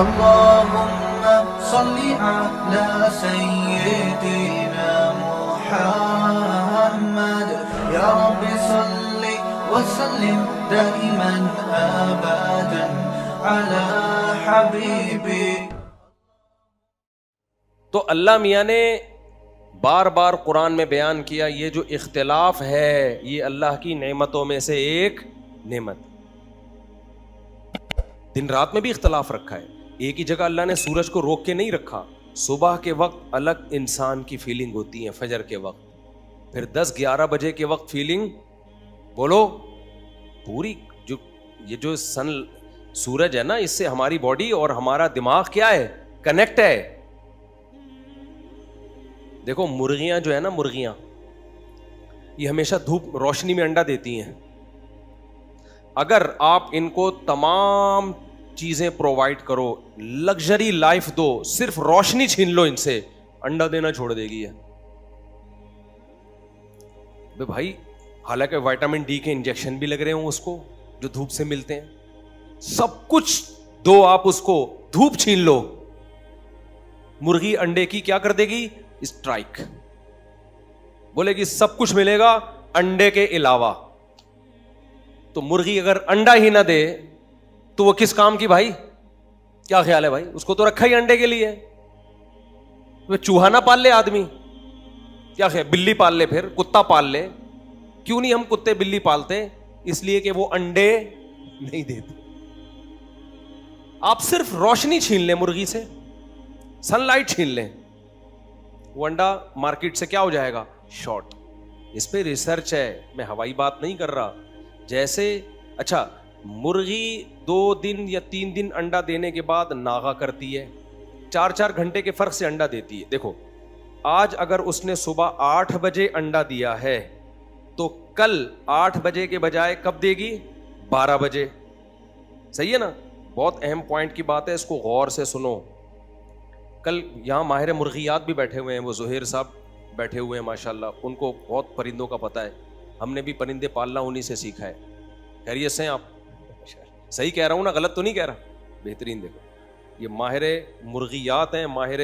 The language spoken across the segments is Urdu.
اللهم صل على سيدنا محمد يا رب صل وسلم دائما ابدا على حبيبي. تو اللہ میاں نے بار بار قرآن میں بیان کیا یہ جو اختلاف ہے یہ اللہ کی نعمتوں میں سے ایک نعمت. دن رات میں بھی اختلاف رکھا ہے. ایک ہی جگہ اللہ نے سورج کو روک کے نہیں رکھا. صبح کے وقت الگ انسان کی فیلنگ ہوتی ہے, فجر کے وقت, پھر 10-11 بجے کے وقت فیلنگ بولو پوری. یہ جو سورج ہے نا, اس سے ہماری باڈی اور ہمارا دماغ کیا ہے, کنیکٹ ہے. دیکھو مرغیاں جو ہے نا, مرغیاں یہ ہمیشہ دھوپ روشنی میں انڈا دیتی ہیں. اگر آپ ان کو تمام چیزیں پرووائڈ کرو, لگژری لائف دو, صرف روشنی چھین لو ان سے, انڈا دینا چھوڑ دے گی. بھائی حالانکہ وائٹامن ڈی کے انجیکشن بھی لگ رہے ہوں اس کو جو دھوپ سے ملتے ہیں, سب کچھ دو آپ اس کو, دھوپ چھین لو, مرغی انڈے کی کیا کر دے گی, اسٹرائک. بولے گی سب کچھ ملے گا انڈے کے علاوہ. تو مرغی اگر انڈا ہی نہ دے تو وہ کس کام کی بھائی؟ کیا خیال ہے بھائی؟ اس کو تو رکھا ہی انڈے کے لیے. وہ چوہا نہ پال لے آدمی, کیا خیال, بلی پال لے, پھر کتا پال لے. کیوں نہیں ہم کتے بلی پالتے؟ اس لیے کہ وہ انڈے نہیں دیتے. آپ صرف روشنی چھین لیں مرغی سے, سن لائٹ چھین لیں, وہ انڈا مارکیٹ سے کیا ہو جائے گا, شارٹ. اس پہ ریسرچ ہے, میں ہوائی بات نہیں کر رہا. جیسے اچھا مرغی 2 دن یا 3 دن انڈا دینے کے بعد ناغہ کرتی ہے, 4 گھنٹے کے فرق سے انڈا دیتی ہے. دیکھو آج اگر اس نے صبح 8 بجے انڈا دیا ہے تو کل 8 بجے کے بجائے کب دے گی, 12 بجے. صحیح ہے نا؟ بہت اہم پوائنٹ کی بات ہے, اس کو غور سے سنو. کل یہاں ماہر مرغیات بھی بیٹھے ہوئے ہیں, وہ زہیر صاحب بیٹھے ہوئے ہیں ماشاءاللہ, ان کو بہت پرندوں کا پتہ ہے. ہم نے بھی پرندے پالنا انہی سے سیکھا ہے. خیریت سے ہیں آپ؟ صحیح کہہ رہا ہوں نا, غلط تو نہیں کہہ رہا؟ بہترین. دیکھو یہ ماہر مرغیات ہیں, ماہر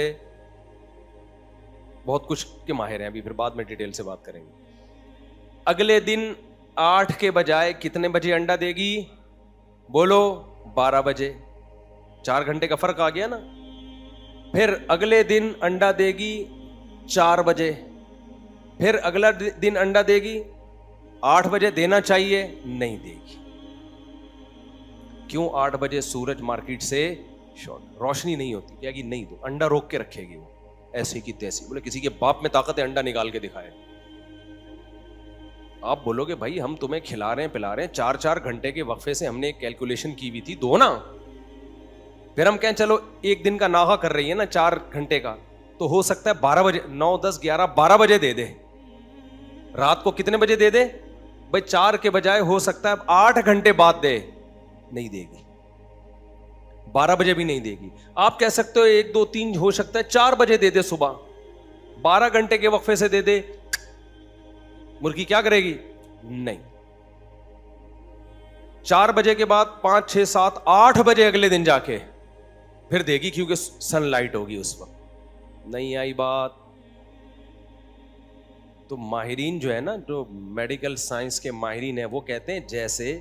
بہت کچھ کے ماہر ہیں, ابھی پھر بعد میں ڈیٹیل سے بات کریں گے. اگلے دن 8 کے بجائے کتنے بجے انڈا دے گی, بولو 12 بجے. 4 گھنٹے کا فرق آ گیا نا. پھر اگلے دن انڈا دے گی 4 بجے. پھر اگلا دن انڈا دے گی 8 بجے. دینا چاہیے, نہیں دے گی. کیوں؟ 8 بجے سورج مارکیٹ سے شارٹ, روشنی نہیں ہوتی. کیا کہ نہیں دو, انڈا روک کے رکھے گی وہ ایسی کی تیسی. بولے کسی کے باپ میں طاقت ہے انڈا نکال کے دکھائے. آپ بولو گے بھائی ہم تمہیں کھلا رہے ہیں پلا رہے ہیں, 4 گھنٹے کے وقفے سے ہم نے ایک کیلکولیشن کی ہوئی تھی, دو نا. پھر ہم کہیں چلو ایک دن کا ناغہ کر رہی ہے نا 4 گھنٹے کا, تو ہو سکتا ہے 12 بجے, 9, 10, 11, 12 بجے دے دے. رات کو کتنے بجے دے دے بھائی؟ 4 کے بجائے ہو سکتا ہے 8 گھنٹے بعد دے. نہیں دے گی, 12 بجے بھی نہیں دے گی. آپ کہہ سکتے ہو 1, 2, 3 ہو سکتا ہے 4 بجے دے دے صبح, 12 گھنٹے کے وقفے سے دے دے. مرغی کیا کرے گی؟ نہیں. 4 بجے کے بعد 5, 6, 7, 8 بجے اگلے دن جا کے پھر دے گی, کیونکہ سن لائٹ ہوگی اس وقت. نہیں آئی بات؟ تو ماہرین جو ہے نا, جو میڈیکل سائنس کے ماہرین ہیں, وہ کہتے ہیں جیسے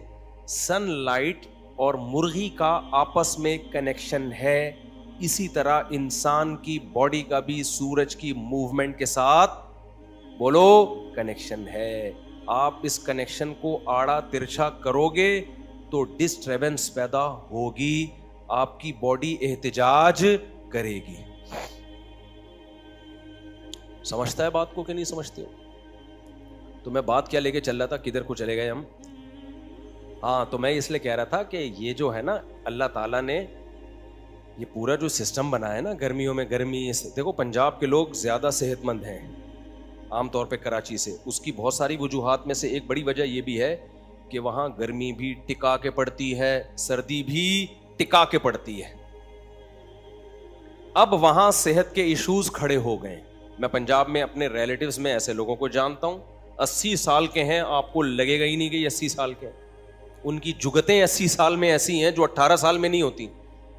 سن لائٹ اور مرغی کا آپس میں کنیکشن ہے, اسی طرح انسان کی باڈی کا بھی سورج کی موومنٹ کے ساتھ بولو کنیکشن ہے. آپ اس کنیکشن کو آڑا ترچھا کرو گے تو ڈسٹربنس پیدا ہوگی, آپ کی باڈی احتجاج کرے گی. سمجھتا ہے بات کو کہ نہیں سمجھتے ہو؟ تو میں بات کیا لے کے چل رہا تھا, کدھر کو چلے گئے ہم؟ ہاں, تو میں اس لیے کہہ رہا تھا کہ یہ جو ہے نا اللہ تعالیٰ نے یہ پورا جو سسٹم بنایا ہے نا, گرمیوں میں گرمی, دیکھو پنجاب کے لوگ زیادہ صحت مند ہیں عام طور پہ کراچی سے. اس کی بہت ساری وجوہات میں سے ایک بڑی وجہ یہ بھی ہے کہ وہاں گرمی بھی ٹکا کے پڑتی ہے, سردی بھی ٹکا کے پڑتی ہے. اب وہاں صحت کے ایشوز کھڑے ہو گئے. میں پنجاب میں اپنے ریلیٹیوز میں ایسے لوگوں کو جانتا ہوں 80 سال کے ہیں, آپ کو لگے گا ہی نہیں کہ یہ 80 سال کے ہیں. ان کی جگتیں 80 سال میں ایسی ہیں جو 18 سال میں نہیں ہوتی.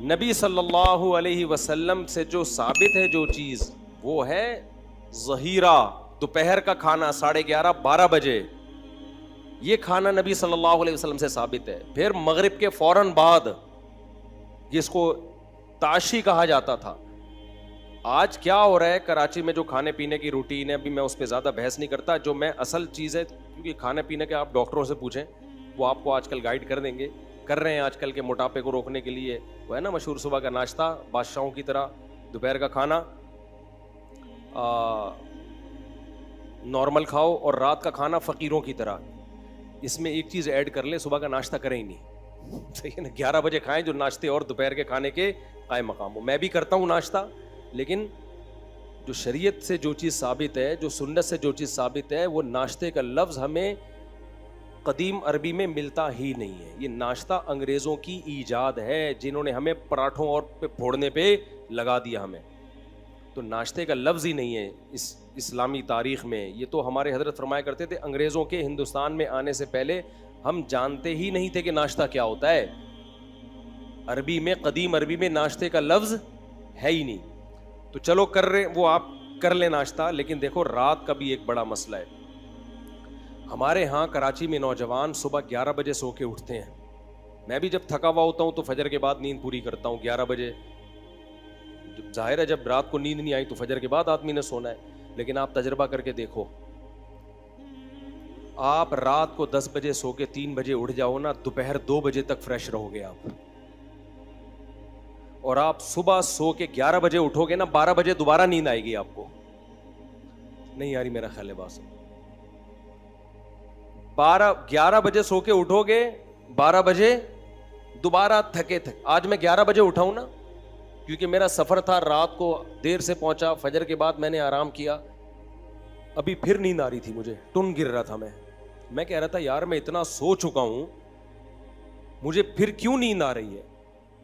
نبی صلی اللہ علیہ وسلم سے جو ثابت ہے جو چیز، وہ ہے ظہیرہ، دوپہر کا کھانا 11:30 12 بجے، یہ کھانا نبی صلی اللہ علیہ وسلم سے ثابت ہے. پھر مغرب کے فوراً بعد، جس کو تعشی کہا جاتا تھا. آج کیا ہو رہا ہے کراچی میں جو کھانے پینے کی روٹین ہے، ابھی میں اس پہ زیادہ بحث نہیں کرتا. جو میں اصل چیز ہے، کیونکہ کھانے پینے کے آپ ڈاکٹروں سے پوچھیں، وہ آپ کو آج کل گائیڈ کر دیں گے، کر رہے ہیں آج کل کے موٹاپے کو روکنے کے لیے. وہ ہے نا مشہور صبح کا ناشتہ بادشاہوں کی طرح، دوپہر کا کھانا نارمل کھاؤ، اور رات کا کھانا فقیروں کی طرح. اس میں ایک چیز ایڈ کر لے، صبح کا ناشتہ کریں ہی نہیں، صحیح ہے نا. 11 بجے کھائیں، جو ناشتے اور دوپہر کے کھانے کے قائم مقام ہو. میں بھی کرتا ہوں ناشتہ، لیکن جو شریعت سے جو چیز ثابت ہے، جو سنت سے جو چیز ثابت ہے، وہ ناشتے کا لفظ ہمیں قدیم عربی میں ملتا ہی نہیں ہے. یہ ناشتہ انگریزوں کی ایجاد ہے، جنہوں نے ہمیں پراٹھوں اور پہ پھوڑنے پہ لگا دیا ہمیں. تو ناشتے کا لفظ ہی نہیں ہے اس اسلامی تاریخ میں. یہ تو ہمارے حضرت فرمایا کرتے تھے، انگریزوں کے ہندوستان میں آنے سے پہلے ہم جانتے ہی نہیں تھے کہ ناشتہ کیا ہوتا ہے. عربی میں، قدیم عربی میں ناشتے کا لفظ ہے ہی نہیں. تو چلو کر رہے، وہ آپ کر لیں ناشتہ، لیکن دیکھو رات کا بھی ایک بڑا مسئلہ ہے. ہمارے ہاں کراچی میں نوجوان صبح 11 بجے سو کے اٹھتے ہیں. میں بھی جب تھکا ہوا ہوتا ہوں تو فجر کے بعد نیند پوری کرتا ہوں 11 بجے. ظاہر ہے جب رات کو نیند نہیں آئی تو فجر کے بعد آدمی نے سونا ہے. لیکن آپ تجربہ کر کے دیکھو، آپ رات کو 10 بجے سو کے 3 بجے اٹھ جاؤ نا، دوپہر 2 بجے تک فریش رہو گے آپ. اور آپ صبح سو کے 11 بجے اٹھو گے نا، 12 بجے دوبارہ نیند آئے گی آپ کو. نہیں آ رہی میرا خیال ہے بات. 11 بجے سو کے اٹھو گے، 12 بجے دوبارہ تھکے. آج میں 11 بجے اٹھا ہوں نا، کیونکہ میرا سفر تھا، رات کو دیر سے پہنچا، فجر کے بعد میں نے آرام کیا. ابھی پھر نیند آ رہی تھی مجھے، ٹن گر رہا تھا. میں کہہ رہا تھا یار میں اتنا سو چکا ہوں، مجھے پھر کیوں نیند آ رہی ہے.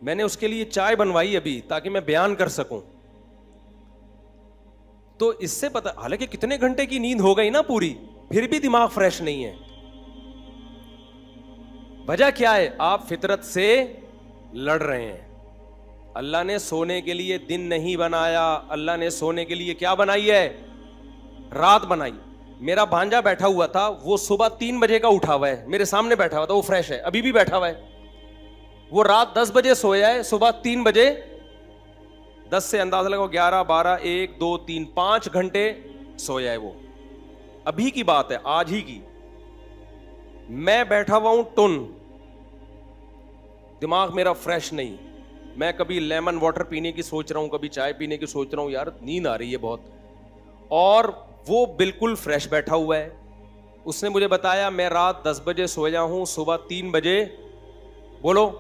میں نے اس کے لیے چائے بنوائی ابھی تاکہ میں بیان کر سکوں. تو اس سے پتا، حالانکہ کتنے گھنٹے کی نیند ہو گئی نا پوری، پھر بھی دماغ فریش نہیں ہے. وجہ کیا ہے؟ آپ فطرت سے لڑ رہے ہیں. اللہ نے سونے کے لیے دن نہیں بنایا، اللہ نے سونے کے لیے کیا بنائی ہے؟ رات بنائی. میرا بھانجا بیٹھا ہوا تھا، وہ صبح 3 بجے کا اٹھا ہوا ہے، میرے سامنے بیٹھا ہوا تھا، وہ فریش ہے، ابھی بھی بیٹھا ہوا ہے. وہ رات 10 بجے سویا ہے، صبح 3 بجے، 10 سے اندازہ لگاؤ 11 12 1 2 3 5 گھنٹے سویا ہے. وہ ابھی کی بات ہے، آج ہی کی. میں بیٹھا ہوا ہوں ٹن، دماغ میرا فریش نہیں. میں کبھی لیمن واٹر پینے کی سوچ رہا ہوں، کبھی چائے پینے کی سوچ رہا ہوں، یار نیند آ رہی ہے بہت. اور وہ بالکل فریش بیٹھا ہوا ہے. اس نے مجھے بتایا میں رات 10 بجے سویا ہوں، صبح 3 بجے. بولو،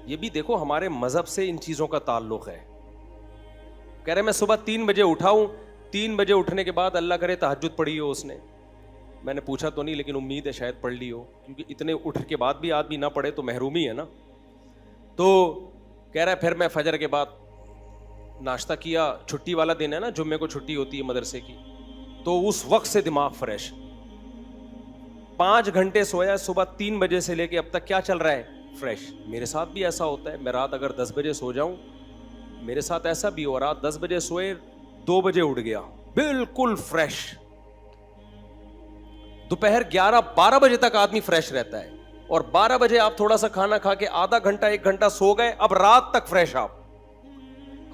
یہ بھی دیکھو ہمارے مذہب سے ان چیزوں کا تعلق ہے. کہہ رہے میں صبح 3 بجے اٹھا ہوں. 3 بجے اٹھنے کے بعد اللہ کرے تہجد پڑھی ہو اس نے. میں نے پوچھا تو نہیں، لیکن امید ہے شاید پڑھ لی ہو، کیونکہ اتنے اٹھ کے بعد بھی آدمی نہ پڑھے تو محرومی ہے نا. تو کہہ رہا ہے پھر میں فجر کے بعد ناشتہ کیا. چھٹی والا دن ہے نا، جمعے کو چھٹی ہوتی ہے مدرسے کی، تو اس وقت سے دماغ فریش. 5 گھنٹے سویا، صبح 3 بجے سے لے کے اب تک کیا چل رہا ہے؟ فریش. میرے ساتھ بھی ایسا ہوتا ہے، میں رات اگر 10 بجے سو جاؤں، میرے ساتھ ایسا بھی ہو، رات 10 بجے سوئے 2 بجے اٹھ گیا، بالکل فریش. دوپہر 11 12 بجے تک آدمی فریش رہتا ہے، اور 12 بجے آپ تھوڑا سا کھانا کھا کے آدھا گھنٹہ 1 گھنٹہ سو گئے، اب رات تک فریش آپ.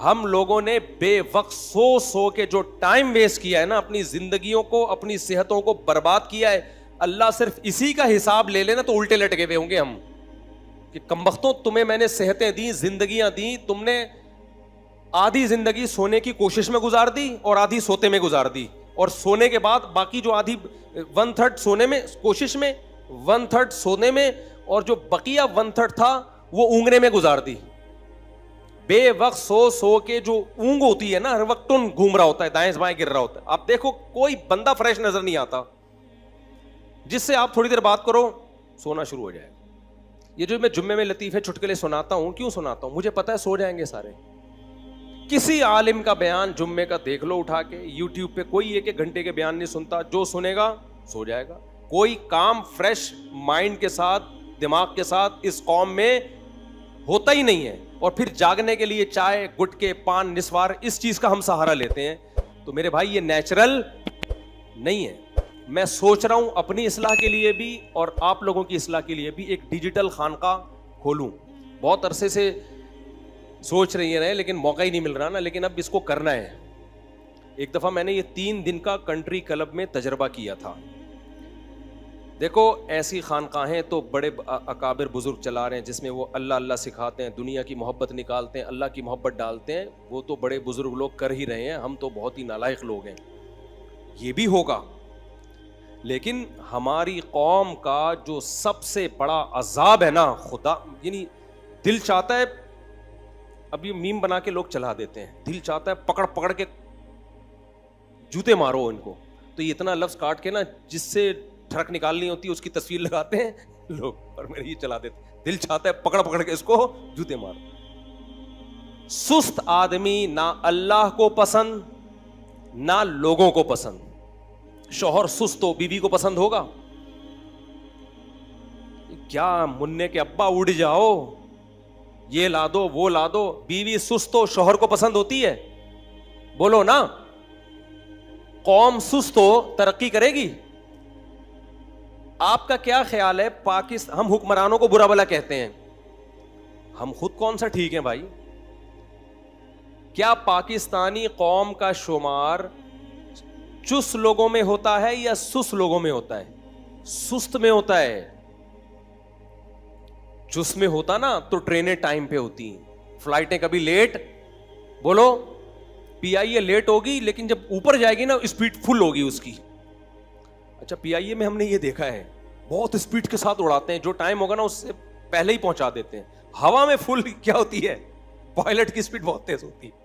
ہم لوگوں نے بے وقت سو کے جو ٹائم ویسٹ کیا ہے نا، اپنی زندگیوں کو، اپنی صحتوں کو برباد کیا ہے. اللہ صرف اسی کا حساب لے لینا تو الٹے لٹکے ہوئے ہوں گے ہم، کہ کمبختوں تمہیں میں نے صحتیں دی، زندگیاں دی، تم نے آدھی زندگی سونے کی کوشش میں گزار دی اور آدھی سوتے میں گزار دی، اور سونے کے بعد باقی جو آدھی 1/3 سونے میں کوشش میں، 1/3 سونے میں، اور جو بقیہ 1/3 تھا وہ اونگنے میں گزار دی. بے وقت سو کے جو اونگ ہوتی ہے نا، ہر وقت ٹن گھوم رہا ہوتا ہے، دائیں بائیں گر رہا ہوتا ہے. آپ دیکھو کوئی بندہ فریش نظر نہیں آتا، جس سے آپ تھوڑی دیر بات کرو سونا شروع ہو جائے. یہ جو میں جمعے میں لطیفے چٹکلے سناتا ہوں، کیوں سناتا ہوں؟ مجھے پتا ہے سو جائیں گے سارے. کسی عالم کا بیان جمعے کا دیکھ لو اٹھا کے، یوٹیوب پہ کوئی 1 گھنٹے کے بیان نہیں سنتا، جو سنے گا سو جائے گا. کوئی کام فریش مائنڈ کے ساتھ، دماغ کے ساتھ اس قوم میں ہوتا ہی نہیں ہے. اور پھر جاگنے کے لیے چائے, گٹکے, پان, نسوار, اس چیز کا ہم سہارا لیتے ہیں. تو میرے بھائی یہ نیچرل نہیں ہے. میں سوچ رہا ہوں اپنی اصلاح کے لیے بھی اور آپ لوگوں کی اصلاح کے لیے بھی ایک ڈیجیٹل خانقاہ کھولوں. بہت عرصے سے سوچ رہی ہیں لیکن موقع ہی نہیں مل رہا نا, لیکن اب اس کو کرنا ہے. ایک دفعہ میں نے یہ 3 دن کا کنٹری کلب میں تجربہ کیا تھا. دیکھو ایسی خانقاہیں تو بڑے اکابر بزرگ چلا رہے ہیں جس میں وہ اللہ اللہ سکھاتے ہیں, دنیا کی محبت نکالتے ہیں, اللہ کی محبت ڈالتے ہیں. وہ تو بڑے بزرگ لوگ کر ہی رہے ہیں, ہم تو بہت ہی نالائق لوگ ہیں. یہ بھی ہوگا, لیکن ہماری قوم کا جو سب سے بڑا عذاب ہے نا, خدا یعنی دل چاہتا ہے, اب یہ میم بنا کے لوگ چلا دیتے ہیں, دل چاہتا ہے پکڑ پکڑ کے جوتے مارو ان کو. تو یہ اتنا لفظ کاٹ کے نا جس سے ٹھڑک نکالنی ہوتی ہے اس کی تصویر لگاتے ہیں لوگ, اور میرے یہ چلا دیتے. دل چاہتا ہے پکڑ پکڑ کے اس کو جوتے مارو. سست آدمی نہ اللہ کو پسند نہ لوگوں کو پسند. شوہر سست ہو بیوی کو پسند ہوگا کیا؟ مننے کے ابا اڑ جاؤ, یہ لا دو وہ لا دو. بیوی سست ہو شوہر کو پسند ہوتی ہے؟ بولو نا. قوم سست ہو ترقی کرے گی؟ آپ کا کیا خیال ہے؟ ہم حکمرانوں کو برا بھلا کہتے ہیں, ہم خود کون سا ٹھیک ہیں بھائی؟ کیا پاکستانی قوم کا شمار چست لوگوں میں ہوتا ہے یا سست لوگوں میں ہوتا ہے؟ سست میں ہوتا ہے. چست میں ہوتا نا تو ٹرینیں ٹائم پہ ہوتی ہیں, فلائٹیں کبھی لیٹ. بولو پی آئی اے لیٹ ہوگی لیکن جب اوپر جائے گی نا اسپیڈ فل ہوگی اس کی. اچھا پی آئی اے میں ہم نے یہ دیکھا ہے بہت اسپیڈ کے ساتھ اڑاتے ہیں, جو ٹائم ہوگا نا اس سے پہلے ہی پہنچا دیتے ہیں. ہوا میں فل کیا ہوتی ہے, پائلٹ کی اسپیڈ بہت تیز ہوتی ہے.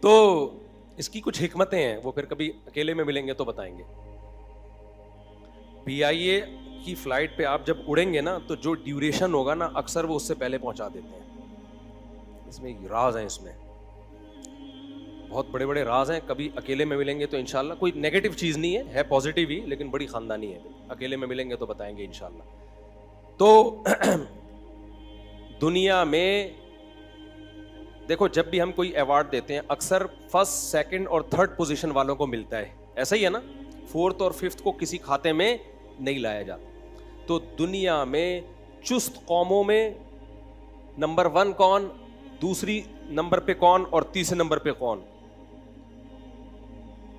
تو اس کی کچھ حکمتیں ہیں, وہ پھر کبھی اکیلے میں ملیں گے تو بتائیں گے. پی آئی اے کی فلائٹ پہ آپ جب اڑیں گے نا تو جو ڈیوریشن ہوگا نا اکثر وہ اس سے پہلے پہنچا دیتے ہیں. اس میں راز ہیں, اس میں بہت بڑے بڑے راز ہیں. کبھی اکیلے میں ملیں گے تو انشاءاللہ, کوئی نیگیٹو چیز نہیں ہے پازیٹیو ہی, لیکن بڑی خاندانی ہے. اکیلے میں ملیں گے تو بتائیں گے انشاءاللہ. تو دنیا میں دیکھو جب بھی ہم کوئی ایوارڈ دیتے ہیں اکثر 1st, 2nd اور 3rd پوزیشن والوں کو ملتا ہے, ایسا ہی ہے نا. 4th اور 5th کو کسی کھاتے میں نہیں لایا جاتا. تو دنیا میں چست قوموں میں نمبر 1 کون, دوسری نمبر پہ کون اور تیسرے نمبر پہ کون؟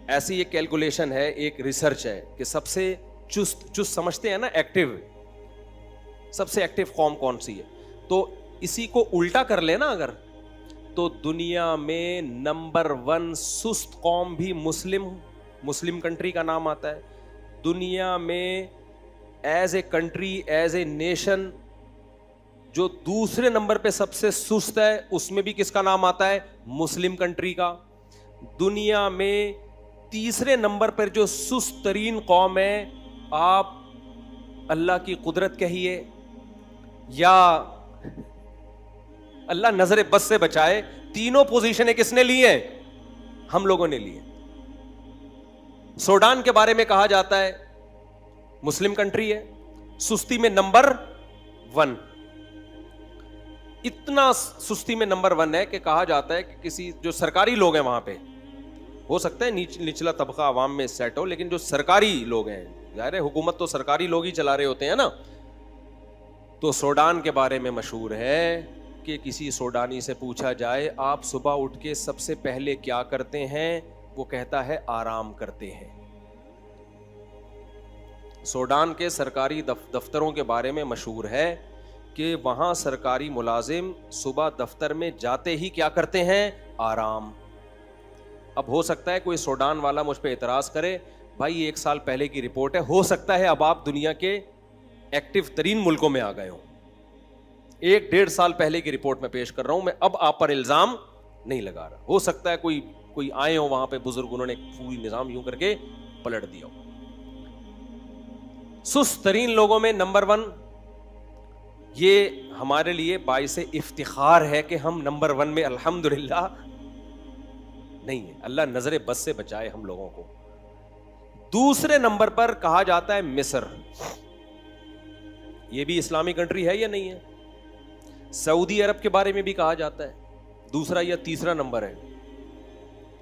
ایسی ایک کیلکولیشن ہے, ایک ریسرچ ہے کہ سب سے چست سمجھتے ہیں نا ایکٹیو, سب سے ایکٹیو قوم کون سی ہے. تو اسی کو الٹا کر لے نا اگر, تو دنیا میں نمبر 1 سست قوم بھی مسلم کنٹری کا نام آتا ہے. دنیا میں as a country, as a nation جو دوسرے نمبر پہ سب سے سست ہے اس میں بھی کس کا نام آتا ہے؟ مسلم کنٹری کا. دنیا میں تیسرے نمبر پر جو سست ترین قوم ہے, آپ اللہ کی قدرت کہیے یا اللہ نظر بس سے بچائے, تینوں پوزیشنیں کس نے لی ہیں؟ ہم لوگوں نے لی ہیں. سوڈان کے بارے میں کہا جاتا ہے مسلم کنٹری ہے, سستی میں نمبر 1. اتنا سستی میں نمبر 1 ہے کہ کہا جاتا ہے کہ کسی جو سرکاری لوگ ہیں وہاں پہ, ہو سکتا ہے نچلا طبقہ عوام میں سیٹ ہو, لیکن جو سرکاری لوگ ہیں, ظاہر ہے حکومت تو سرکاری لوگ ہی چلا رہے ہوتے ہیں نا. تو سوڈان کے بارے میں مشہور ہے کہ کسی سوڈانی سے پوچھا جائے آپ صبح اٹھ کے سب سے پہلے کیا کرتے ہیں, وہ کہتا ہے آرام کرتے ہیں. سوڈان کے سرکاری دفتروں کے بارے میں مشہور ہے کہ وہاں سرکاری ملازم صبح دفتر میں جاتے ہی کیا کرتے ہیں؟ آرام. اب ہو سکتا ہے کوئی سوڈان والا مجھ پہ اعتراض کرے, بھائی 1 سال پہلے کی رپورٹ ہے, ہو سکتا ہے اب آپ دنیا کے ایکٹیو ترین ملکوں میں آ گئے ہوں. 1-1.5 سال پہلے کی رپورٹ میں پیش کر رہا ہوں, میں اب آپ پر الزام نہیں لگا رہا. ہو سکتا ہے کوئی آئے ہو وہاں پہ بزرگ, انہوں نے پوری نظام یوں کر کے پلٹ دیا ہو. سست ترین لوگوں میں نمبر 1, یہ ہمارے لیے باعث افتخار ہے کہ ہم نمبر 1 میں الحمدللہ نہیں ہے. اللہ نظر بس سے بچائے ہم لوگوں کو. دوسرے نمبر پر کہا جاتا ہے مصر. یہ بھی اسلامی کنٹری ہے یا نہیں ہے؟ سعودی عرب کے بارے میں بھی کہا جاتا ہے دوسرا یا تیسرا نمبر ہے.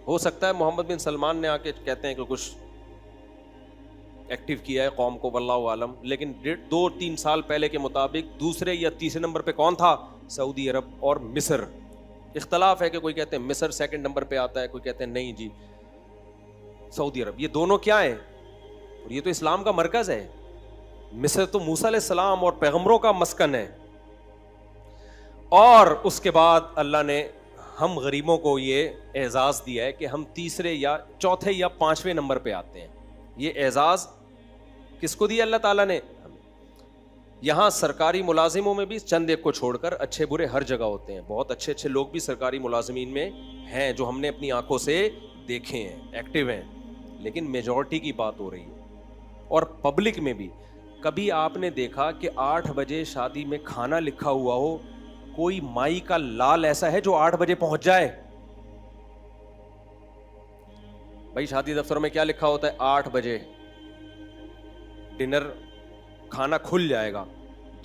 ہو سکتا ہے محمد بن سلمان نے آ کے کہتے ہیں کہ کچھ ایکٹیو کیا ہے قوم کو، واللہ عالم، لیکن 2-3 سال پہلے کے مطابق دوسرے یا تیسرے نمبر پہ کون تھا؟ سعودی عرب اور مصر. اختلاف ہے کہ کوئی کہتے ہیں مصر سیکنڈ نمبر پہ آتا ہے، کوئی کہتے ہیں نہیں جی سعودی عرب. یہ دونوں کیا ہیں؟ اور یہ تو اسلام کا مرکز ہے. مصر تو موسیٰ علیہ السلام اور پیغمبروں کا مسکن ہے. اور اس کے بعد اللہ نے ہم غریبوں کو یہ اعزاز دیا ہے کہ ہم تیسرے یا چوتھے یا 5ویں نمبر پہ آتے ہیں. یہ اعزاز کس کو دیا اللہ تعالیٰ نے؟ یہاں سرکاری ملازموں میں بھی چند ایک کو چھوڑ کر اچھے برے ہر جگہ ہوتے ہیں. بہت اچھے اچھے لوگ بھی سرکاری ملازمین میں ہیں جو ہم نے اپنی آنکھوں سے دیکھے ہیں، ایکٹیو ہیں. لیکن میجورٹی کی بات ہو رہی ہے. اور پبلک میں بھی کبھی آپ نے دیکھا کہ 8 بجے شادی میں کھانا لکھا ہوا ہو، کوئی مائی کا لال ایسا ہے جو 8 بجے پہنچ جائے؟ بھائی شادی دفتر میں کیا لکھا ہوتا ہے؟ 8 بجے ڈنر کھانا کھل جائے گا.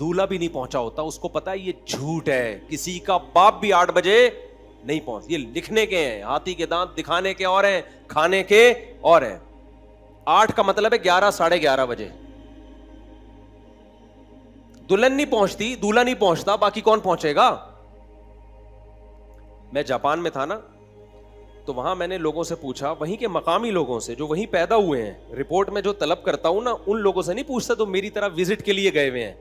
دولہا بھی نہیں پہنچا ہوتا، اس کو پتا ہے یہ جھوٹ ہے. کسی کا باپ بھی 8 بجے نہیں پہنچ. یہ لکھنے کے ہیں، ہاتھی کے دانت دکھانے کے اور ہیں، کھانے کے اور ہیں. 8 کا مطلب ہے 11 ساڑھے 11 بجے. دلہن نہیں پہنچتی، دولہا نہیں پہنچتا، باقی کون پہنچے گا؟ میں جاپان میں تھا نا، تو وہاں میں نے لوگوں سے پوچھا، وہیں کے مقامی لوگوں سے جو وہیں پیدا ہوئے ہیں. رپورٹ میں جو طلب کرتا ہوں نا، ان لوگوں سے نہیں پوچھتا تو میری طرح وزٹ کے لیے گئے ہوئے ہیں.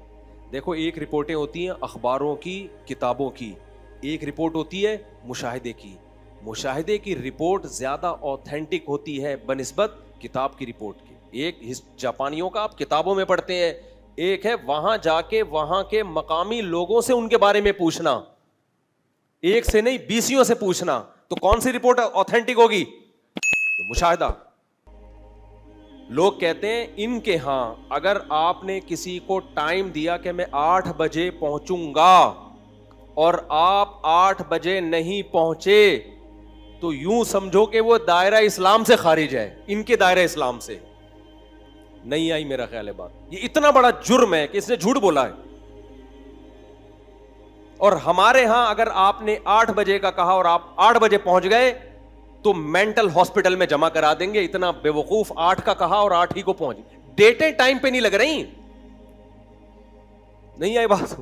دیکھو ایک رپورٹیں ہوتی ہیں اخباروں کی، کتابوں کی، ایک رپورٹ ہوتی ہے مشاہدے کی. مشاہدے کی رپورٹ زیادہ اوتھینٹک ہوتی ہے بنسبت کتاب کی رپورٹ کی. ایک جاپانیوں کا آپ کتابوں میں پڑھتے ہیں، ایک ہے وہاں جا کے وہاں کے مقامی لوگوں سے ان کے بارے میں پوچھنا. ایک سے نہیں 20 سے پوچھنا. تو کون سی رپورٹ اوتھینٹک ہوگی؟ مشاہدہ. لوگ کہتے ہیں ان کے ہاں اگر آپ نے کسی کو ٹائم دیا کہ میں 8 بجے پہنچوں گا اور آپ 8 بجے نہیں پہنچے تو یوں سمجھو کہ وہ دائرہ اسلام سے خارج ہے، ان کے دائرہ اسلام سے. نہیں آئی میرا خیال ہے بات. یہ اتنا بڑا جرم ہے کہ اس نے جھوٹ بولا ہے. اور ہمارے ہاں اگر آپ نے 8 بجے کا کہا اور آپ 8 بجے پہنچ گئے تو مینٹل ہاسپٹل میں جمع کرا دیں گے. اتنا بے وقوف. 8 کا کہا اور 8 ہی کو پہنچ. ڈیٹیں ٹائم پہ نہیں لگ رہی. نہیں آئی بات؟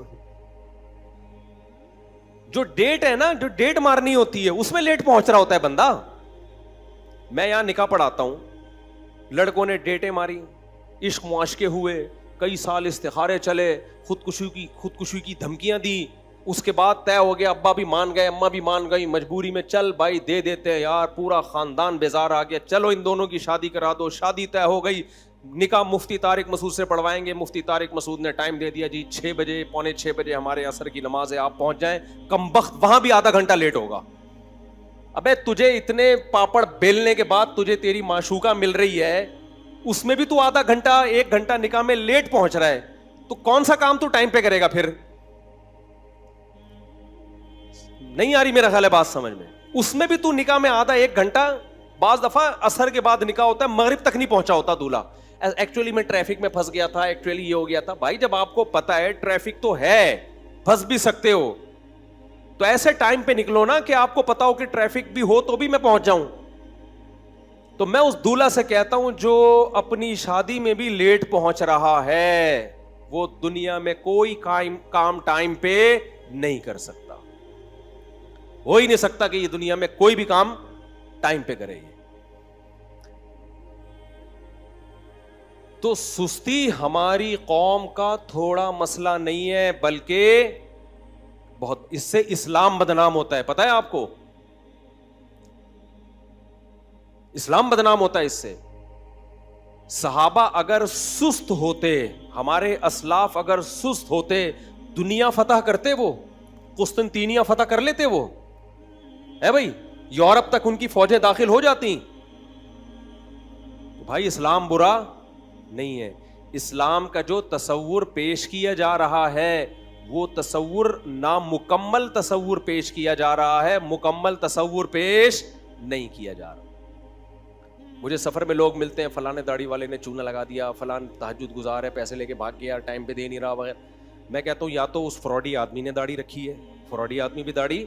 جو ڈیٹ ہے نا، جو ڈیٹ مارنی ہوتی ہے اس میں لیٹ پہنچ رہا ہوتا ہے بندہ. میں یہاں نکاح پڑھاتا ہوں، لڑکوں نے ڈیٹیں ماری، عشق معاشقے ہوئے، کئی سال استخارے چلے، خودکشی کی دھمکیاں دی. اس کے بعد طے ہو گیا، ابا بھی مان گئے، اماں بھی مان گئی، مجبوری میں چل بھائی دے دیتے ہیں یار، پورا خاندان بیزار آ گیا، چلو ان دونوں کی شادی کرا دو. شادی طے ہو گئی، نکاح مفتی طارق مسعود سے پڑھوائیں گے. مفتی طارق مسعود نے ٹائم دے دیا، جی 6 بجے، پونے 6 بجے ہمارے عصر کی نماز ہے، آپ پہنچ جائیں. کمبخت وہاں بھی آدھا گھنٹہ لیٹ ہوگا. ابے تجھے اتنے پاپڑ بیلنے کے بعد تجھے تیری معشوقہ مل رہی ہے، اس میں بھی تو آدھا گھنٹہ 1 گھنٹہ نکاح میں لیٹ پہنچ رہا ہے، تو کون سا کام تو ٹائم پہ کرے گا پھر؟ نہیں آ رہی میرا خیال ہے بات سمجھ میں. اس میں بھی تو نکاح میں آدھا 1 گھنٹہ، بعض دفعہ عصر کے بعد نکاح ہوتا ہے، مغرب تک نہیں پہنچا ہوتا دولہا. ایکچولی میں ٹریفک میں پھنس گیا تھا، ایکچولی یہ ہو گیا تھا. بھائی جب آپ کو پتا ہے ٹریفک تو ہے، پھنس بھی سکتے ہو، تو ایسے ٹائم پہ نکلو نا کہ آپ کو پتا ہو کہ ٹریفک بھی ہو تو بھی میں پہنچ جاؤں. تو میں اس دولہا سے کہتا ہوں جو اپنی شادی میں بھی لیٹ پہنچ رہا ہے، وہ دنیا میں کوئی کام ٹائم پہ نہیں کر سکتا. ہو ہی نہیں سکتا کہ یہ دنیا میں کوئی بھی کام ٹائم پہ کرے. تو سستی ہماری قوم کا تھوڑا مسئلہ نہیں ہے، بلکہ بہت. اس سے اسلام بدنام ہوتا ہے، پتہ ہے آپ کو؟ اسلام بدنام ہوتا ہے اس سے. صحابہ اگر سست ہوتے، ہمارے اسلاف اگر سست ہوتے، دنیا فتح کرتے، وہ قسطنطینیہ فتح کر لیتے. وہ ہے بھائی، یورپ تک ان کی فوجیں داخل ہو جاتی. تو بھائی اسلام برا نہیں ہے. اسلام کا جو تصور پیش کیا جا رہا ہے وہ تصور نامکمل تصور پیش کیا جا رہا ہے، مکمل تصور پیش نہیں کیا جا رہا. مجھے سفر میں لوگ ملتے ہیں، فلاں داڑھی والے نے چونا لگا دیا، فلاں تہجد گزار ہے، پیسے لے کے بھاگ گیا، ٹائم پہ دے نہیں رہا وغیرہ. میں کہتا ہوں یا تو اس فراڈی آدمی نے داڑھی رکھی ہے، فراڈی آدمی بھی داڑھی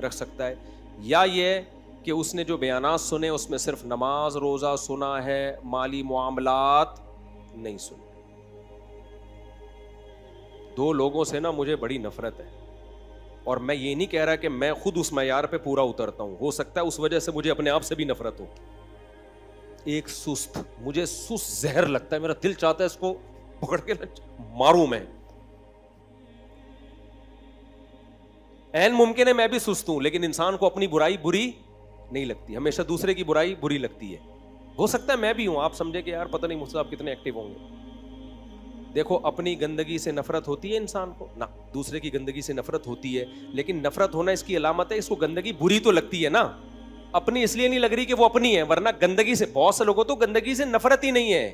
رکھ سکتا ہے، یا یہ کہ اس نے جو بیانات سنے اس میں صرف نماز روزہ سنا ہے، مالی معاملات نہیں سنے. دو لوگوں سے نا مجھے بڑی نفرت ہے، اور میں یہ نہیں کہہ رہا کہ میں خود اس معیار پہ پورا اترتا ہوں، ہو سکتا ہے اس وجہ سے مجھے اپنے آپ سے بھی نفرت ہو. ایک سست، مجھے سست زہر لگتا ہے، میرا دل چاہتا ہے اس کو پکڑ کے ماروں میں. عین ممکن ہے میں بھی سست ہوں، لیکن انسان کو اپنی برائی بری نہیں لگتی، ہمیشہ دوسرے کی برائی بری لگتی ہے. ہو سکتا ہے میں بھی ہوں، آپ سمجھے کہ یار پتہ نہیں مجھ سے آپ کتنے ایکٹیو ہوں گے. دیکھو اپنی گندگی سے نفرت ہوتی ہے انسان کو نہ، دوسرے کی گندگی سے نفرت ہوتی ہے، لیکن نفرت ہونا اس کی علامت ہے اس کو گندگی بری تو لگتی ہے نا، اپنی اس لیے نہیں لگ رہی کہ وہ اپنی ہے، ورنہ گندگی سے بہت سے لوگوں تو گندگی سے نفرت ہی نہیں ہے.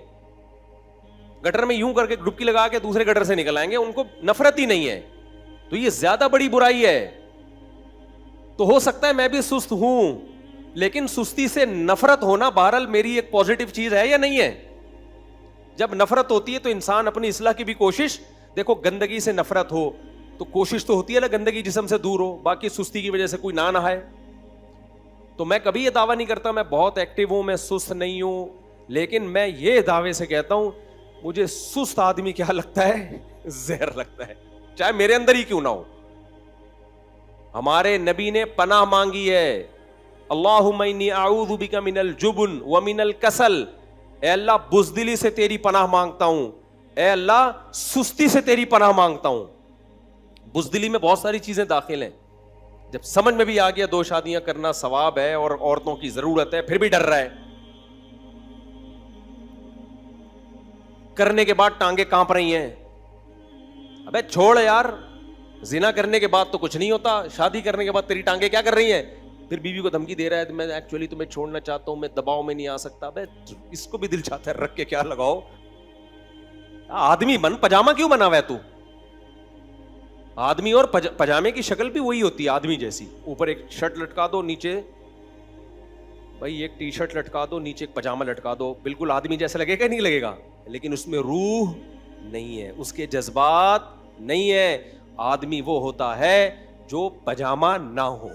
گٹر میں یوں کر کے ڈبکی لگا کے دوسرے گٹر سے نکل آئیں گے، ان کو نفرت ہی نہیں ہے، تو یہ زیادہ بڑی برائی ہے. تو ہو سکتا ہے میں بھی سست ہوں، لیکن سستی سے نفرت ہونا بہرحال میری ایک پازیٹیو چیز ہے یا نہیں ہے؟ جب نفرت ہوتی ہے تو انسان اپنی اصلاح کی بھی کوشش، دیکھو گندگی سے نفرت ہو تو کوشش تو ہوتی ہے نا گندگی جسم سے دور ہو، باقی سستی کی وجہ سے کوئی نہ نہائے. تو میں کبھی یہ دعویٰ نہیں کرتا میں بہت ایکٹیو ہوں، میں سست نہیں ہوں، لیکن میں یہ دعوے سے کہتا ہوں مجھے سست آدمی کیا لگتا ہے؟ زہر لگتا ہے، چاہے میرے اندر ہی کیوں نہ ہو. ہمارے نبی نے پناہ مانگی ہے، اللہم انی اعوذ بک من الجبن ومن الکسل، اے اللہ بزدلی سے تیری پناہ مانگتا ہوں، اے اللہ سستی سے تیری پناہ مانگتا ہوں. بزدلی میں بہت ساری چیزیں داخل ہیں، جب سمجھ میں بھی آ گیا 2 شادیاں کرنا ثواب ہے اور عورتوں کی ضرورت ہے، پھر بھی ڈر رہا ہے، کرنے کے بعد ٹانگیں کانپ رہی ہیں. ابے چھوڑ یار، زنا کرنے کے بعد تو کچھ نہیں ہوتا، شادی کرنے کے بعد تیری ٹانگیں کیا کر رہی ہیں؟ پھر بیوی کو دھمکی دے رہا ہے میں ایکچولی تمہیں چھوڑنا چاہتا ہوں، میں دباؤ میں نہیں آ سکتا. بے اس کو بھی دل چاہتا ہے رکھ کے کیا لگاؤ، آدمی بن، پجامہ کیوں بنا ہوا ہے تو؟ آدمی اور پجامے کی شکل بھی وہی ہوتی ہے آدمی جیسی، اوپر ایک شرٹ لٹکا دو، نیچے بھائی ایک ٹی شرٹ لٹکا دو، نیچے ایک پجامہ لٹکا دو، بالکل آدمی جیسا لگے گا نہیں لگے گا؟ لیکن اس میں روح نہیں ہے، اس کے جذبات نہیں ہے. آدمی وہ ہوتا ہے جو پجامہ نہ ہو.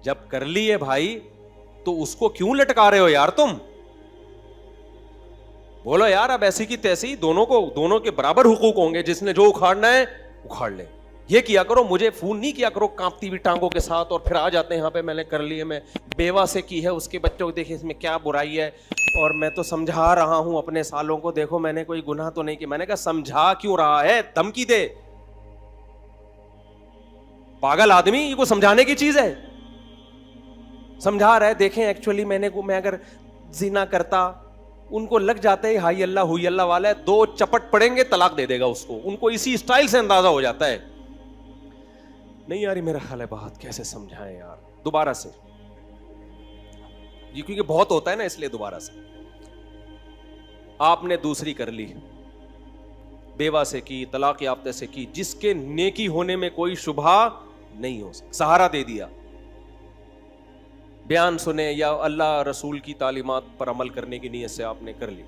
جب کر لیے بھائی تو اس کو کیوں لٹکا رہے ہو یار تم؟ بولو یار اب ایسی کی تیسی، دونوں کے برابر حقوق ہوں گے، جس نے جو اکھاڑنا ہے اکھاڑ لے. یہ کیا کرو، مجھے فون نہیں کیا کرو کانپتی ہوئی ٹانگوں کے ساتھ اور پھر آ جاتے ہیں یہاں پہ میں نے کر لی ہے، میں بیوہ سے کی ہے، اس کے بچوں کو دیکھیں اس میں کیا برائی ہے، اور میں تو سمجھا رہا ہوں اپنے سالوں کو، دیکھو میں نے کوئی گناہ تو نہیں کیا. میں نے کہا سمجھا کیوں رہا ہے؟ دھمکی دے. پاگل آدمی، یہ کو سمجھانے کی چیز ہے؟ سمجھا رہا ہے دیکھیں ایکچولی میں اگر زنا کرتا، ان کو لگ جاتا ہے ہائی اللہ ہوئی اللہ والا ہے، 2 چپٹ پڑیں گے طلاق دے دے گا اس کو، ان کو اسی اسٹائل سے اندازہ ہو جاتا ہے. نہیں یار میرا خیال ہے بات کیسے سمجھائیں یار دوبارہ سے، یہ کیونکہ بہت ہوتا ہے نا اس لیے دوبارہ سے. آپ نے دوسری کر لی، بیوہ سے کی، طلاق یافتہ سے کی، جس کے نیکی ہونے میں کوئی شبہ نہیں ہو سکتا، سہارا دے دیا، بیان سنے یا اللہ رسول کی تعلیمات پر عمل کرنے کی نیت سے آپ نے کر لی.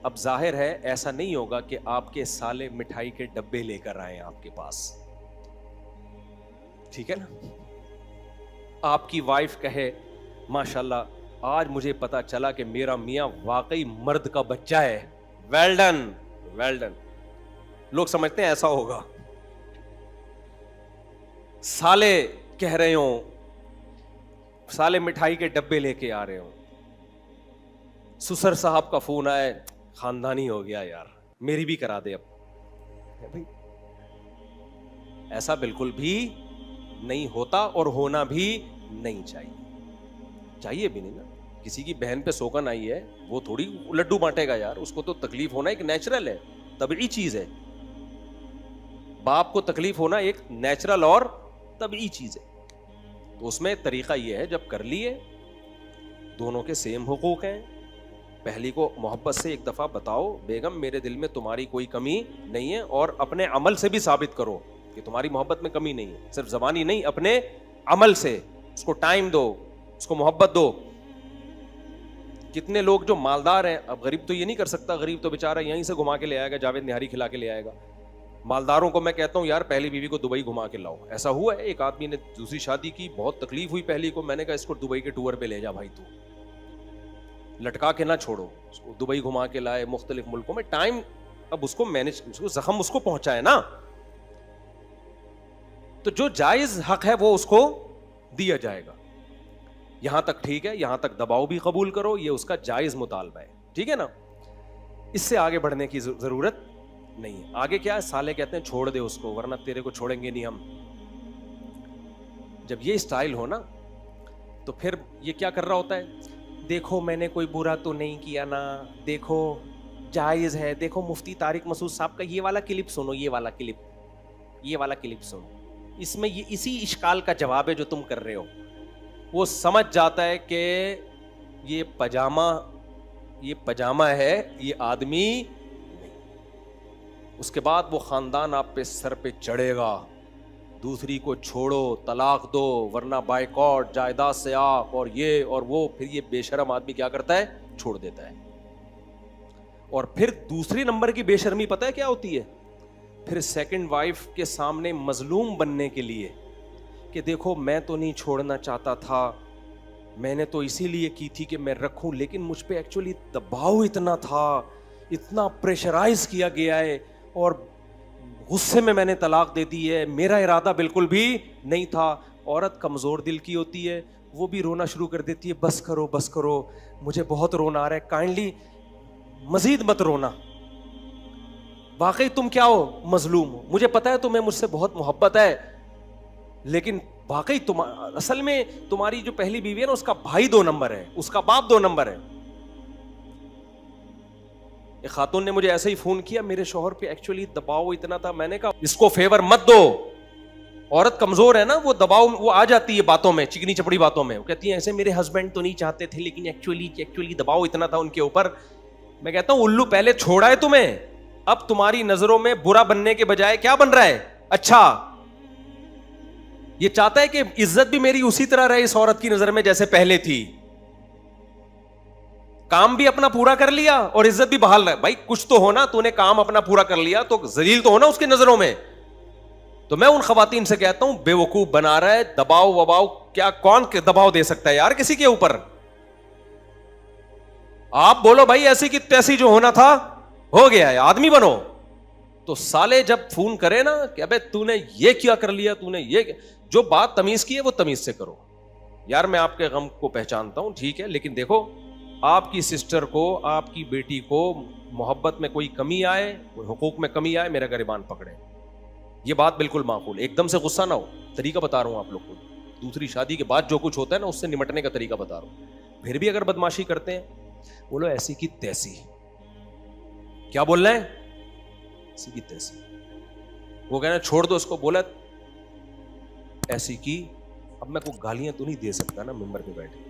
اب ظاہر ہے ایسا نہیں ہوگا کہ آپ کے سالے مٹھائی کے ڈبے لے کر آئے آپ کے پاس، ٹھیک ہے نا؟ آپ کی وائف کہے ماشاءاللہ آج مجھے پتا چلا کہ میرا میاں واقعی مرد کا بچہ ہے، ویل ڈن ویل ڈن. لوگ سمجھتے ہیں ایسا ہوگا. سالے کہہ رہے ہوں، سالے مٹھائی کے ڈبے لے کے آ رہے ہوں، سسر صاحب کا فون آئے، خاندانی ہو گیا یار میری بھی کرا دے. اب ایسا بالکل بھی نہیں ہوتا اور ہونا بھی نہیں چاہیے بھی نہیں نا. کسی کی بہن پہ سوگن آئی ہے، وہ تھوڑی لڈو بانٹے گا یار، اس کو تو تکلیف ہونا ایک نیچرل ہے، طبیعی چیز ہے. باپ کو تکلیف ہونا ایک نیچرل اور طبیعی چیز ہے. تو اس میں طریقہ یہ ہے جب کر لیے دونوں کے سیم حقوق ہیں، پہلی کو محبت سے ایک دفعہ بتاؤ بیگم میرے دل میں تمہاری کوئی کمی نہیں ہے، اور اپنے عمل سے بھی ثابت کرو کہ تمہاری محبت میں کمی نہیں ہے، صرف زبانی نہیں، اپنے عمل سے اس کو ٹائم دو، اس کو محبت دو. کتنے لوگ جو مالدار ہیں, اب غریب تو یہ نہیں کر سکتا, غریب تو بیچارہ یہیں سے گھما کے لے آئے گا, جاوید نہاری کھلا کے لے آئے گا. مالداروں کو میں کہتا ہوں یار پہلی بیوی کو دبئی گھما کے لاؤ. ایسا ہوا ہے, ایک آدمی نے دوسری شادی کی, بہت تکلیف ہوئی پہلی کو, میں نے کہا اس کو دبئی کے ٹور پہ لے جا بھائی, تو لٹکا کے نہ چھوڑو اس کو. دبئی گھما کے لائے, مختلف ملکوں میں, ٹائم اب اس کو مینج, اس کو زخم اس کو پہنچا ہے نا, تو جو جائز حق ہے وہ اس کو دیا جائے گا. یہاں تک ٹھیک ہے, یہاں تک دباؤ بھی قبول کرو, یہ اس کا جائز مطالبہ ہے, ٹھیک ہے نا. اس سے آگے بڑھنے کی ضرورت نہیں. آگے کیا ہے, سالے کہتے ہیں چھوڑ دے اس کو ورنہ تیرے کو چھوڑیں گے نہیں ہم. جب یہ اسٹائل ہو نا تو پھر یہ کیا کر رہا ہوتا ہے, دیکھو میں نے کوئی برا تو نہیں کیا نا, دیکھو جائز ہے, دیکھو مفتی طارق مسعود صاحب کا یہ والا کلپ سنو, یہ والا کلپ سنو, اس میں یہ اسی اشکال کا جواب ہے جو تم کر رہے ہو. وہ سمجھ جاتا ہے کہ یہ پجامہ ہے, یہ آدمی نہیں. اس کے بعد وہ خاندان آپ پہ سر پہ چڑھے گا, دوسری کو چھوڑو, طلاق دو, ورنہ بائیکاٹ, جائیداد سے آپ, اور یہ اور وہ. پھر یہ بے شرم آدمی کیا کرتا ہے, چھوڑ دیتا ہے. اور پھر دوسری نمبر کی بے شرمی پتہ ہے کیا ہوتی ہے, پھر سیکنڈ وائف کے سامنے مظلوم بننے کے لیے کہ دیکھو میں تو نہیں چھوڑنا چاہتا تھا, میں نے تو اسی لیے کی تھی کہ میں رکھوں, لیکن مجھ پہ ایکچولی دباؤ اتنا تھا, اتنا پریشرائز کیا گیا ہے, اور غصے میں نے طلاق دے دی ہے, میرا ارادہ بالکل بھی نہیں تھا. عورت کمزور دل کی ہوتی ہے, وہ بھی رونا شروع کر دیتی ہے, بس کرو, مجھے بہت رونا آ رہا ہے, کائنڈلی مزید مت رونا. واقعی تم کیا ہو, مظلوم ہو, مجھے پتا ہے تمہیں مجھ سے بہت محبت ہے, لیکن واقعی اصل میں تمہاری جو پہلی بیوی ہے نا, اس کا بھائی 2 نمبر ہے, اس کا باپ 2 نمبر ہے. ایک خاتون نے مجھے ایسے ہی فون کیا, میرے شوہر پہ ایکچولی دباؤ اتنا تھا, میں نے کہا اس کو فیور مت دو, عورت کمزور ہے نا, وہ دباؤ وہ آ جاتی ہے باتوں میں, چکنی چپڑی باتوں میں, وہ کہتی ہیں ایسے میرے ہسبینڈ تو نہیں چاہتے تھے, لیکن ایکچولی دباؤ اتنا تھا ان کے اوپر. میں کہتا ہوں الو پہلے چھوڑا ہے تمہیں, اب تمہاری نظروں میں برا بننے کے بجائے کیا بن رہا ہے, اچھا. یہ چاہتا ہے کہ عزت بھی میری اسی طرح رہے اس عورت کی نظر میں جیسے پہلے تھی, کام بھی اپنا پورا کر لیا اور عزت بھی بحال رہا. بھائی کچھ تو ہونا, تو نے کام اپنا پورا کر لیا تو ذلیل تو ہونا اس کی نظروں میں. تو میں ان خواتین سے کہتا ہوں بے وقوف بنا رہا ہے, دباؤ وباؤ کیا, کون دباؤ دے سکتا ہے یار کسی کے اوپر. آپ بولو بھائی ایسی کی تیسی, جو ہونا تھا ہو گیا ہے, آدمی بنو. تو سالے جب فون کرے نا کہ ابے تو نے یہ کیا کر لیا, تو نے یہ, جو بات تمیز کی ہے وہ تمیز سے کرو. یار میں آپ کے غم کو پہچانتا ہوں, ٹھیک ہے, لیکن دیکھو آپ کی سسٹر کو, آپ کی بیٹی کو محبت میں کوئی کمی آئے, کوئی حقوق میں کمی آئے, میرا گریبان پکڑے. یہ بات بالکل معقول, ایک دم سے غصہ نہ ہو. طریقہ بتا رہا ہوں آپ لوگ کو, دوسری شادی کے بعد جو کچھ ہوتا ہے نا اس سے نمٹنے کا طریقہ بتا رہا ہوں. پھر بھی اگر بدماشی کرتے ہیں, بولو ایسی کی تیسی. کیا بول رہے ہیں, ایسی کی تیسی. وہ کہنا چھوڑ دو اس کو, بولا ایسی کی. اب میں کوئی گالیاں تو نہیں دے سکتا نا ممبر پہ بیٹھے,